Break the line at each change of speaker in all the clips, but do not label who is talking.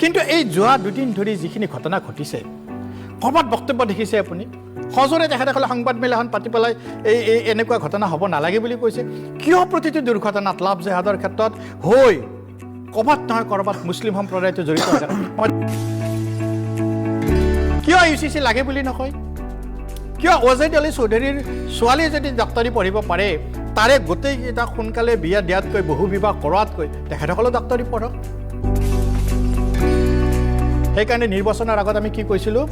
কিন্তু এই যোৱা দুদিন ধৰি যিখিনি ঘটনা ঘটিছে ক'ৰবাত বক্তব্য দেখিছে আপুনি সজোৰে তেখেতসকলে সংবাদ মেল এখন পাতি পেলাই এই এনেকুৱা ঘটনা হ'ব নালাগে বুলি কৈছে কিয় প্ৰতিটো দুৰ্ঘটনাত লাভ জেহাদৰ ক্ষেত্ৰত হৈ ক'ৰবাত নহয় ক'ৰবাত মুছলিম সম্প্ৰদায়টো জড়িত হৈ থাকে কিয় UCC লাগে বুলি নকয় কিয় অজয় আলী চৌধুৰীৰ ছোৱালীয়ে যদি ডাক্তৰী পঢ়িব পাৰে তাৰে গোটেইকেইটা সোনকালে বিয়া দিয়াতকৈ বহু বিবাহ কৰাতকৈ তেখেতসকলেও ডাক্তৰী পঢ়ক সেইকাৰণে নিৰ্বাচনৰ আগত আমি কি কৈছিলোঁ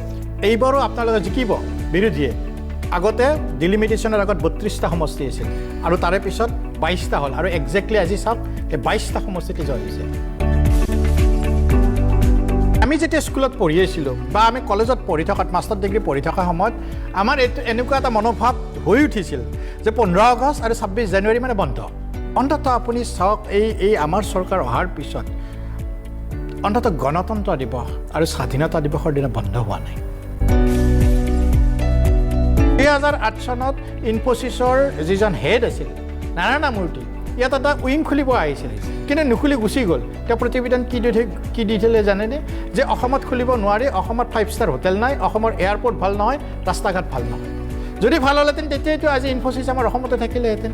এইবাৰো আপোনালোকে জিকিব বিৰোধীয়ে আগতে ডিলিমিটেশ্যনৰ আগত 32টা সমষ্টি আছিল আৰু তাৰে পিছত 22টা হ'ল আৰু একজেক্টলি আজি চাওক এই 22টা সমষ্টিতে জয় হৈছে আমি যেতিয়া স্কুলত পঢ়ি আছিলোঁ বা আমি কলেজত পঢ়ি থকাত মাষ্টাৰ ডিগ্ৰী পঢ়ি থকা সময়ত আমাৰ এনেকুৱা এটা মনোভাৱ হৈ উঠিছিল যে 15 আগষ্ট আৰু 26 জানুৱাৰী মানে বন্ধ অন্ততঃ আপুনি চাওক এই আমাৰ চৰকাৰ অহাৰ পিছত অন্ততঃ গণতন্ত্ৰ দিৱস আৰু স্বাধীনতা দিৱসৰ দিনা বন্ধ হোৱা নাই 2008 চনত ইনফোচিছৰ যিজন হেড আছিল নাৰায়ণ মূৰ্তি ইয়াত এটা উইং খুলিব আহিছিল কিন্তু নুখুলি গুচি গ'ল তেওঁ প্ৰতিবেদন কি দি দিলে জানেনে যে অসমত খুলিব নোৱাৰি অসমত 5-ষ্টাৰ হোটেল নাই অসমৰ এয়াৰপৰ্ট ভাল নহয় ৰাস্তা ঘাট ভাল নহয় যদি ভাল হ'লেহেঁতেন তেতিয়াতো আজি ইনফোচিছ আমাৰ অসমতে থাকিলেহেঁতেন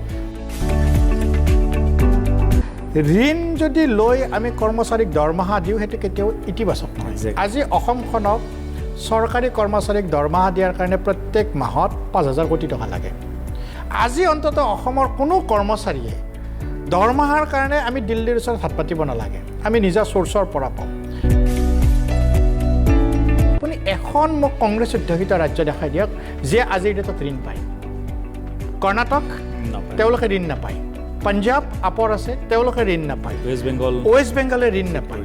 ঋণ যদি লৈ আমি কৰ্মচাৰীক দৰমহা দিওঁ সেইটো কেতিয়াও ইতিবাচক নহয় আজি অসমখনক চৰকাৰী কৰ্মচাৰীক দৰমহা দিয়াৰ কাৰণে প্ৰত্যেক মাহত 5,000 কোটি টকা লাগে আজি অন্ততঃ অসমৰ কোনো কৰ্মচাৰীয়ে দৰমহাৰ কাৰণে আমি দিল্লীৰ ওচৰত হাত পাতিব নালাগে আমি নিজা চ'ৰ্চৰ পৰা পাওঁ আপুনি এখন মোক কংগ্ৰেছ অধ্যুষিত ৰাজ্য দেখাই দিয়ক যে আজিৰ ডেটত ঋণ পায় কৰ্ণাটক তেওঁলোকে ঋণ নাপায় পাঞ্জাব আপৰ আছে তেওঁলোকে ঋণ নাপায় ৱেষ্ট বেংগলে ঋণ নাপায়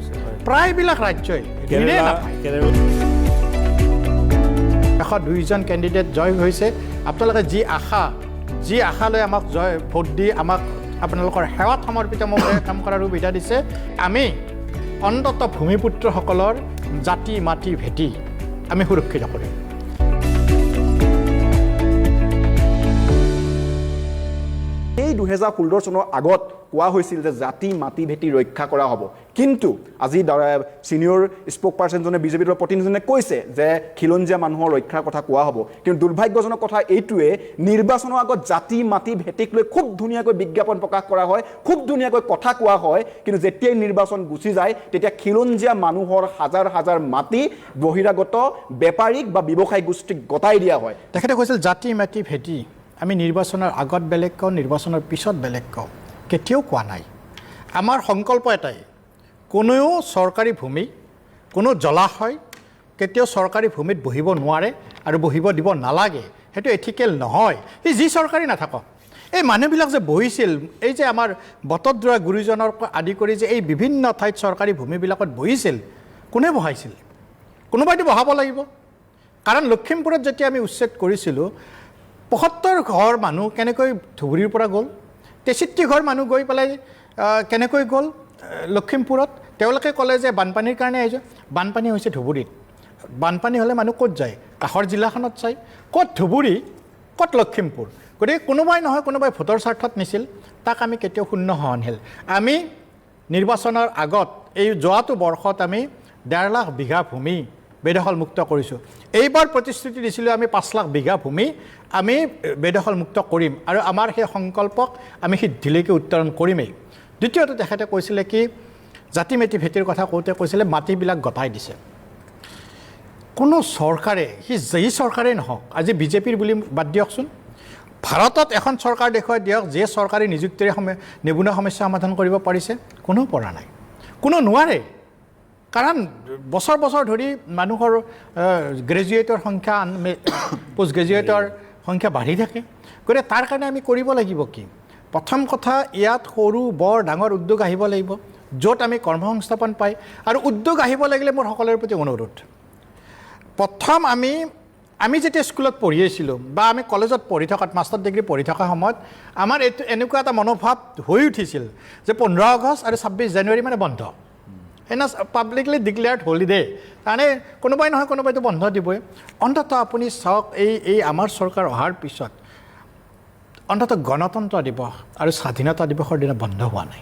প্ৰায়বিলাক ৰাজ্যই ঋণে নাপায় 102জন কেণ্ডিডেট জয় হৈছে আপোনালোকে যি আশা লৈ আমাক ভোট দি আমাক আপোনালোকৰ সেৱাত সমৰ্পিত মতে কাম কৰাৰ সুবিধা দিছে আমি অন্ততঃ ভূমিপুত্ৰসকলৰ জাতি মাটি ভেটি আমি সুৰক্ষিত কৰিম
এই 2016 চনৰ আগত কোৱা হৈছিল যে জাতি মাটি ভেটি ৰক্ষা কৰা হ'ব কিন্তু আজি সিনিয়ৰ স্পোক পাৰ্চনজনে বিজেপিৰ প্ৰতিনিধিজনে কৈছে যে খিলঞ্জীয়া মানুহৰ ৰক্ষাৰ কথা কোৱা হ'ব কিন্তু দুৰ্ভাগ্যজনক কথা এইটোৱে নিৰ্বাচনৰ আগত জাতি মাটি ভেটিক লৈ খুব ধুনীয়াকৈ বিজ্ঞাপন প্ৰকাশ কৰা হয় খুব ধুনীয়াকৈ কথা কোৱা হয় কিন্তু যেতিয়াই নিৰ্বাচন গুচি যায় তেতিয়া খিলঞ্জীয়া মানুহৰ হাজাৰ হাজাৰ মাটি বহিৰাগত বেপাৰীক বা ব্যৱসায়িক গোষ্ঠীক গতাই দিয়া হয়
তেখেতে কৈছিল জাতি মাটি ভেটি আমি নিৰ্বাচনৰ আগত বেলেগ কওঁ নিৰ্বাচনৰ পিছত বেলেগ কওঁ কেতিয়াও কোৱা নাই আমাৰ সংকল্প এটাই কোনেও চৰকাৰী ভূমি কোনো জলাশয় কেতিয়াও চৰকাৰী ভূমিত বহিব নোৱাৰে আৰু বহিব দিব নালাগে সেইটো এথিকেল নহয় এই যি চৰকাৰী নাথাকক এই মানুহবিলাক যে বহিছিল এই যে আমাৰ বটদ্ৰৱা গুৰুজনৰ আদি কৰি যে এই বিভিন্ন ঠাইত চৰকাৰী ভূমিবিলাকত বহিছিল কোনে বহাইছিল কোনোবাইতো বহাব লাগিব কাৰণ লখিমপুৰত যেতিয়া আমি উচ্ছেদ কৰিছিলোঁ 75 ঘৰ মানুহ কেনেকৈ ধুবুৰীৰ পৰা গ'ল 63 ঘৰ মানুহ গৈ পেলাই কেনেকৈ গ'ল লখিমপুৰত তেওঁলোকে ক'লে যে বানপানীৰ কাৰণে আহিছে বানপানী হৈছে ধুবুৰীত বানপানী হ'লে মানুহ ক'ত যায় কাষৰ জিলাখনত যায় ক'ত ধুবুৰী ক'ত লখিমপুৰ গতিকে কোনোবাই নহয় কোনোবাই ভোটৰ স্বাৰ্থত নিছিল তাক আমি কেতিয়াও শূন্য সহনশীল আমি নিৰ্বাচনৰ আগত এই যোৱাটো বৰ্ষত আমি 1.5 লাখ বিঘা ভূমি বেদখল মুক্ত কৰিছোঁ এইবাৰ প্ৰতিশ্ৰুতি দিছিলোঁ আমি 5 লাখ বিঘা ভূমি আমি বেদখল মুক্ত কৰিম আৰু আমাৰ সেই সংকল্পক আমি সিদ্ধিলৈকে উত্তৰণ কৰিমেই দ্বিতীয়তে তেখেতে কৈছিলে কি জাতি মাটি ভেটিৰ কথা কওঁতে কৈছিলে মাটিবিলাক গতাই দিছে কোনো চৰকাৰে যি চৰকাৰেই নহওক আজি বিজেপিৰ বুলি বাদ দিয়কচোন ভাৰতত এখন চৰকাৰ দেখুৱাই দিয়ক যে চৰকাৰী নিযুক্তিৰে নিবনুৱা সমস্যা সমাধান কৰিব পাৰিছে কোনো পৰা নাই কোনো নোৱাৰে কাৰণ বছৰ বছৰ ধৰি মানুহৰ গ্ৰেজুৱেটৰ সংখ্যা পোষ্ট গ্ৰেজুৱেটৰ সংখ্যা বাঢ়ি থাকে গতিকে তাৰ কাৰণে আমি কৰিব লাগিব কি প্ৰথম কথা ইয়াত সৰু বৰ ডাঙৰ উদ্যোগ আহিব লাগিব য'ত আমি কৰ্মসংস্থাপন পাই আৰু উদ্যোগ আহিব লাগিলে মোৰ সকলোৰে প্ৰতি অনুৰোধ প্ৰথম আমি যেতিয়া স্কুলত পঢ়ি আছিলোঁ বা আমি কলেজত পঢ়ি থকাত মাষ্টাৰ ডিগ্ৰী পঢ়ি থকা সময়ত আমাৰ এনেকুৱা এটা মনোভাৱ হৈ উঠিছিল যে 15 আগষ্ট আৰু 26 জানুৱাৰী মানে বন্ধ এনে পাব্লিকলি ডিক্লেয়াৰ্ড হলিডে মানে কোনোবাই নহয় কোনোবাইতো বন্ধ দিবই অন্ততঃ আপুনি চাওক এই আমাৰ চৰকাৰ অহাৰ পিছত অন্ততঃ গণতন্ত্ৰ দিৱস আৰু স্বাধীনতা দিৱসৰ দিনা বন্ধ হোৱা নাই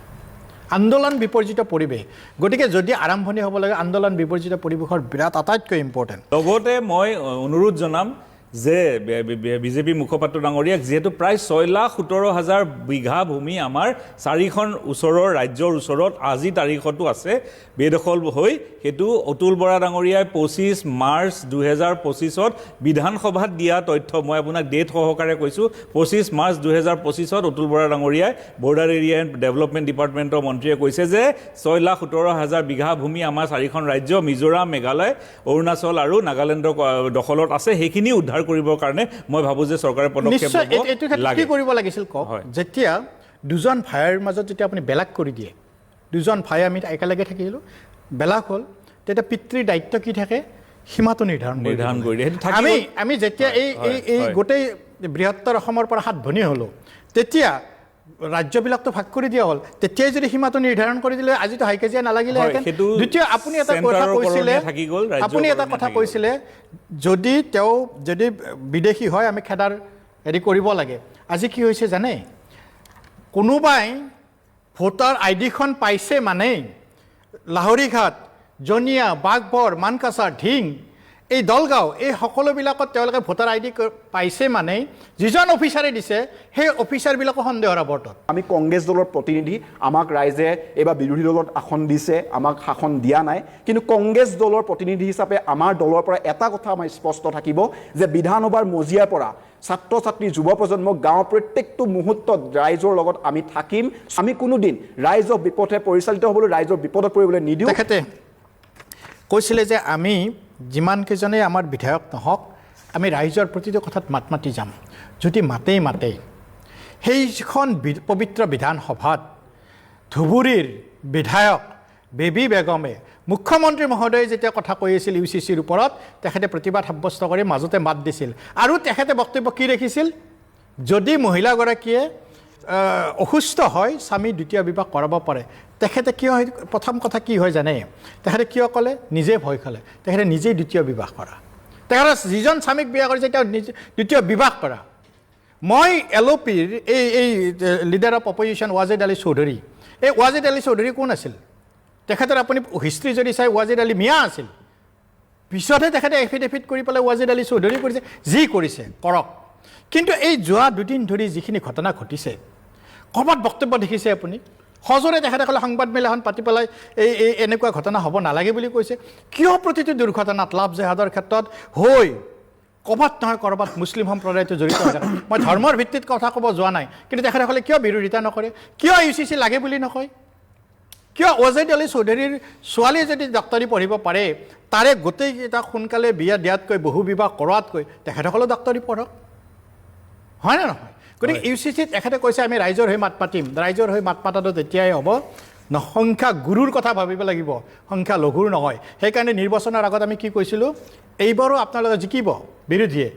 আন্দোলন বিপৰ্জিত পৰিৱেশ গতিকে যদি আৰম্ভণি হ'ব লাগে আন্দোলন বিপৰ্জিত পৰিৱেশৰ বিৰাট আটাইতকৈ ইম্পৰ্টেণ্ট
লগতে মই অনুৰোধ জনাম যে বিজেপি মুখপাত্ৰ ডাঙৰীয়াক যেহেতু প্ৰায় 6,17,000 বিঘা ভূমি আমাৰ চাৰিখন ওচৰৰ ৰাজ্যৰ ওচৰত আজি তাৰিখতো আছে বেদখল হৈ সেইটো অতুল বৰা ডাঙৰীয়াই 25 মাৰ্চ 2025ত বিধানসভাত দিয়া তথ্য মই আপোনাক ডেট সহকাৰে কৈছোঁ 25 মাৰ্চ 2025ত অতুল বৰা ডাঙৰীয়াই বৰ্ডাৰ এৰিয়া এণ্ড ডেভেলপমেণ্ট ডিপাৰ্টমেণ্টৰ মন্ত্ৰীয়ে কৈছে যে 6,17,000 বিঘা ভূমি আমাৰ চাৰিখন ৰাজ্য মিজোৰাম মেঘালয় অৰুণাচল আৰু নাগালেণ্ডৰ দখলত আছে সেইখিনি উদ্ধাৰ কৰিবৰ কাৰণে মই ভাবো যে চৰকাৰে পদক্ষেপ ল'ব
কি কৰিব লাগিছিল কওক যেতিয়া দুজন ভাইৰ মাজত যেতিয়া আপুনি বেলাক কৰি দিয়ে দুজন ভাই আমি একেলগে থাকিলোঁ বেলাক হ'ল তেতিয়া পিতৃৰ দায়িত্ব কি থাকে সীমাটো নিৰ্ধাৰণ কৰি আমি যেতিয়া এই গোটেই বৃহত্তৰ অসমৰ পৰা 7 ভনী হ'লোঁ তেতিয়া ৰাজ্যবিলাকতো ভাগ কৰি দিয়া হ'ল তেতিয়াই যদি সীমাটো নিৰ্ধাৰণ কৰি দিলে আজিতো হাইকাজিয়া নালাগিলেহেঁতেন দ্বিতীয় আপুনি এটা কথা কৈছিলে যদি তেওঁ যদি বিদেশী হয় আমি খেদাৰ হেৰি কৰিব লাগে আজি কি হৈছে জানে কোনোবাই ভোটাৰ আইডিখন পাইছে মানে লাহৰীঘাট জনিয়া বাঘবৰ মানকাছাৰ ঢিং এই দলগাঁও এই সকলোবিলাকত তেওঁলোকে ভোটাৰ আইডি পাইছে মানে যিজন অফিচাৰে দিছে সেই অফিচাৰবিলাকো সন্দেহৰ আৱৰ্তত
আমি কংগ্ৰেছ দলৰ প্ৰতিনিধি আমাক ৰাইজে এইবাৰ বিৰোধী দলত আসন দিছে আমাক শাসন দিয়া নাই কিন্তু কংগ্ৰেছ দলৰ প্ৰতিনিধি হিচাপে আমাৰ দলৰ পৰা এটা কথা আমাৰ স্পষ্ট থাকিব যে বিধানসভাৰ মজিয়াৰ পৰা ছাত্ৰ ছাত্ৰী যুৱ প্ৰজন্মক গাঁৱৰ প্ৰত্যেকটো মুহূৰ্তত ৰাইজৰ লগত আমি থাকিম আমি কোনোদিন ৰাইজক বিপথে পৰিচালিত হ'বলৈ ৰাইজৰ বিপদত পৰিবলৈ নিদিওঁ
তেখেতে কৈছিলে যে আমি যিমানকেইজনে আমাৰ বিধায়ক নহওক আমি ৰাইজৰ প্ৰতিটো কথাত মাত মাতি যাম যদি মাতে সেইখন পবিত্ৰ বিধানসভাত ধুবুৰীৰ বিধায়ক বেবী বেগমে মুখ্যমন্ত্ৰী মহোদয়ে যেতিয়া কথা কৈ আছিল UCCৰ ওপৰত তেখেতে প্ৰতিবাদ সাব্যস্ত কৰি মাজতে মাত দিছিল আৰু তেখেতে বক্তব্য কি ৰাখিছিল যদি মহিলাগৰাকীয়ে অসুস্থ হয় স্বামী দ্বিতীয় বিবাহ কৰাব পাৰে তেখেতে কিয় প্ৰথম কথা কি হয় জানে তেখেতে কিয় ক'লে নিজে ভয় খালে তেখেতে নিজেই দ্বিতীয় বিবাহ কৰা তেখেতে যিজন স্বামীক বিয়া কৰিছে তেওঁ দ্বিতীয় বিবাহ কৰা মই LOPৰ এই leader of opposition Wajid Ali Chowdhury এই ৱাজিদ আলী চৌধুৰী কোন আছিল তেখেতৰ আপুনি হিষ্ট্ৰী যদি চাই ৱাজিদ আলী মিয়া আছিল পিছতহে তেখেতে এফিডেভিট কৰি পেলাই ৱাজিদ আলী চৌধুৰী কৰিছে যি কৰিছে কৰক কিন্তু এই যোৱা দুদিন ধৰি যিখিনি ঘটনা ঘটিছে ক'ৰবাত বক্তব্য দেখিছে আপুনি সজোৰে তেখেতে ক'লে সংবাদমেল এখন পাতি পেলাই এই এনেকুৱা ঘটনা হ'ব নালাগে বুলি কৈছে কিয় প্ৰতিটো দুৰ্ঘটনাত লাভ জেহাদৰ ক্ষেত্ৰত হৈ ক'ৰবাত নহয় ক'ৰবাত মুছলিম সম্প্ৰদায়টো জড়িত হৈ থাকে মই ধৰ্মৰ ভিত্তিত কথা ক'ব যোৱা নাই কিন্তু তেখেতসকলে কিয় বিৰোধিতা নকৰে কিয় UCC লাগে বুলি নকয় কিয় ৱাজিদ আলী চৌধুৰীৰ ছোৱালীয়ে যদি ডাক্তৰী পঢ়িব পাৰে তাৰে গোটেইকেইটা সোনকালে বিয়া দিয়াতকৈ বহু বিবাহ কৰোৱাতকৈ তেখেতসকলেও ডাক্তৰী পঢ়ক হয় নে নহয় গতিকে UCCত তেখেতে কৈছে আমি ৰাইজৰ হৈ মাত পাতিম ৰাইজৰ হৈ মাত পাতাটো তেতিয়াই হ'ব সংখ্যা গুৰুৰ কথা ভাবিব লাগিব সংখ্যা লঘুৰ নহয় সেইকাৰণে নিৰ্বাচনৰ আগত আমি কি কৈছিলোঁ এইবাৰো আপোনালোকে জিকিব বিৰোধীয়ে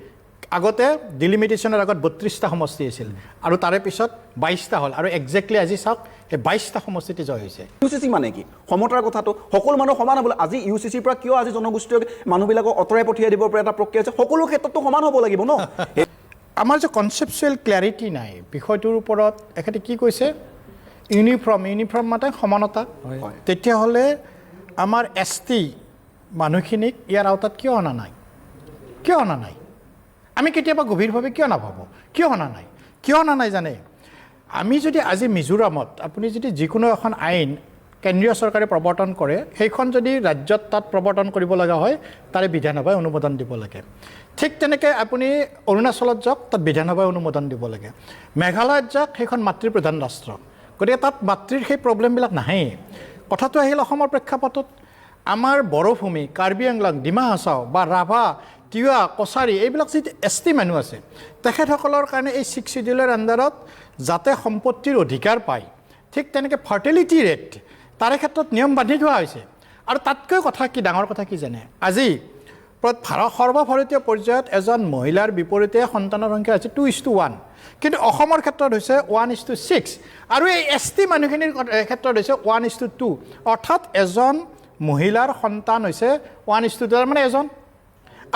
আগতে ডিলিমিটেশ্যনৰ আগত 32টা সমষ্টি আছিল আৰু তাৰে পিছত 22টা হ'ল আৰু একজেক্টলি আজি চাওক এই 22টা সমষ্টিতে জয় হৈছে
UCC মানে কি সমতাৰ কথাটো সকলো মানুহ সমান হ'ব আজি UCCৰ পৰা কিয় আজি জনগোষ্ঠীয় মানুহবিলাকক অঁতৰাই পঠিয়াই দিব পৰা এটা প্ৰক্ৰিয়া আছে সকলো ক্ষেত্ৰতো সমান হ'ব লাগিব ন
আমাৰ যে কনচেপচুৱেল ক্লেৰিটি নাই বিষয়টোৰ ওপৰত এখেতে কি কৈছে ইউনিফৰ্ম মানে সমানতা তেতিয়াহ'লে আমাৰ ST মানুহখিনিক ইয়াৰ আওতাত কিয় অনা নাই আমি কেতিয়াবা গভীৰভাৱে কিয় নাভাবোঁ কিয় অনা নাই জানে আমি যদি আজি মিজোৰামত আপুনি যদি যিকোনো এখন আইন কেন্দ্ৰীয় চৰকাৰে প্ৰৱৰ্তন কৰে সেইখন যদি ৰাজ্যত তাত প্ৰৱৰ্তন কৰিব লগা হয় তাৰে বিধানসভাই অনুমোদন দিব লাগে ঠিক তেনেকৈ আপুনি অৰুণাচলত যাওক তাত বিধানসভাই অনুমোদন দিব লাগে মেঘালয়ত যাওক সেইখন মাতৃপ্ৰধান ৰাষ্ট্ৰ গতিকে তাত মাতৃৰ সেই প্ৰব্লেমবিলাক নাহেই কথাটো আহিল অসমৰ প্ৰেক্ষাপটত আমাৰ বড়োভূমি কাৰ্বি আংলং ডিমা হাছাও বা ৰাভা তিৱা কছাৰী এইবিলাক যি ST মানুহ আছে তেখেতসকলৰ কাৰণে এই 6 শিডিউলৰ আণ্ডাৰত যাতে সম্পত্তিৰ অধিকাৰ পায় ঠিক তেনেকৈ ফাৰ্টিলিটি ৰেট তাৰে ক্ষেত্ৰত নিয়ম বান্ধি থোৱা হৈছে আৰু তাতকৈ কথা কি ডাঙৰ কথা কি জানে আজি সৰ্বভাৰতীয় পৰ্যায়ত এজন মহিলাৰ বিপৰীতে সন্তানৰ সংখ্যা হৈছে 2:1 কিন্তু অসমৰ ক্ষেত্ৰত হৈছে 1:6 আৰু এই ST মানুহখিনিৰ ক্ষেত্ৰত হৈছে 1:2 অৰ্থাৎ এজন মহিলাৰ সন্তান হৈছে 1:2 মানে এজন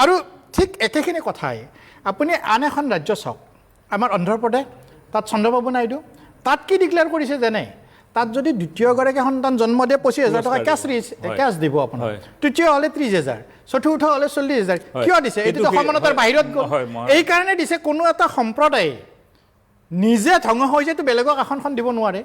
আৰু ঠিক একেখিনি কথাই আপুনি আন এখন ৰাজ্য চাওক আমাৰ অন্ধ্ৰপ্ৰদেশ তাত চন্দ্ৰবাবু নাইডু তাত কি ডিক্লেয়াৰ কৰিছে জানে তাত যদি দ্বিতীয়গৰাকী সন্তান জন্ম দিয়ে 25,000 টকা কেছ দিব আপোনাৰ তৃতীয় হ'লে 30,000 চতুৰ্থ হ'লে 40,000 কিয় দিছে এইটো সমানতাৰ বাহিৰত গ'ল এই কাৰণে দিছে কোনো এটা সম্প্ৰদায়ে নিজে ধ্বংস হৈ যেতো বেলেগক আসনখন দিব নোৱাৰে